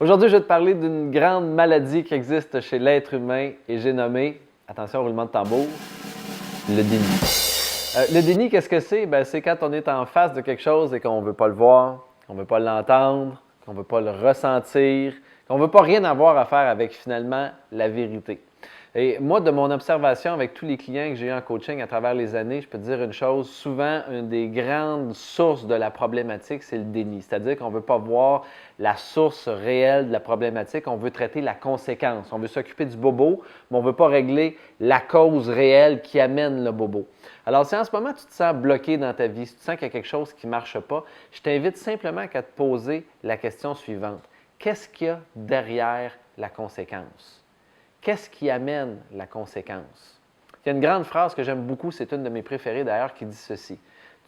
Aujourd'hui, je vais te parler d'une grande maladie qui existe chez l'être humain et j'ai nommé, attention, roulement de tambour, le déni. Le déni, qu'est-ce que c'est? Ben, c'est quand on est en face de quelque chose et qu'on ne veut pas le voir, qu'on ne veut pas l'entendre, qu'on ne veut pas le ressentir, qu'on ne veut pas rien avoir à faire avec finalement la vérité. Et moi, de mon observation avec tous les clients que j'ai eu en coaching à travers les années, je peux te dire une chose, souvent, une des grandes sources de la problématique, c'est le déni. C'est-à-dire qu'on ne veut pas voir la source réelle de la problématique, on veut traiter la conséquence. On veut s'occuper du bobo, mais on ne veut pas régler la cause réelle qui amène le bobo. Alors, si en ce moment, tu te sens bloqué dans ta vie, si tu sens qu'il y a quelque chose qui ne marche pas, je t'invite simplement à te poser la question suivante. Qu'est-ce qu'il y a derrière la conséquence? Qu'est-ce qui amène la conséquence? Il y a une grande phrase que j'aime beaucoup, c'est une de mes préférées d'ailleurs, qui dit ceci.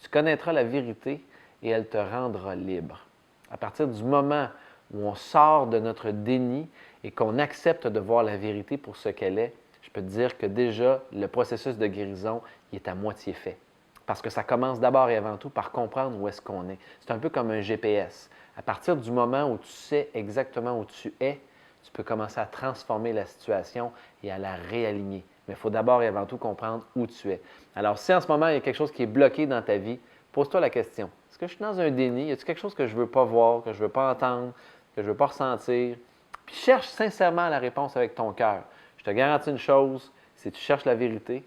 Tu connaîtras la vérité et elle te rendra libre. À partir du moment où on sort de notre déni et qu'on accepte de voir la vérité pour ce qu'elle est, je peux te dire que déjà, le processus de guérison il est à moitié fait. Parce que ça commence d'abord et avant tout par comprendre où est-ce qu'on est. C'est un peu comme un GPS. À partir du moment où tu sais exactement où tu es, tu peux commencer à transformer la situation et à la réaligner. Mais il faut d'abord et avant tout comprendre où tu es. Alors, si en ce moment, il y a quelque chose qui est bloqué dans ta vie, pose-toi la question. Est-ce que je suis dans un déni? Y a-t-il quelque chose que je ne veux pas voir, que je ne veux pas entendre, que je ne veux pas ressentir? Puis cherche sincèrement la réponse avec ton cœur. Je te garantis une chose, si tu cherches la vérité,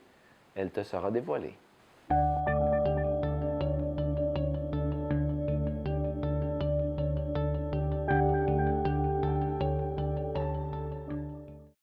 elle te sera dévoilée.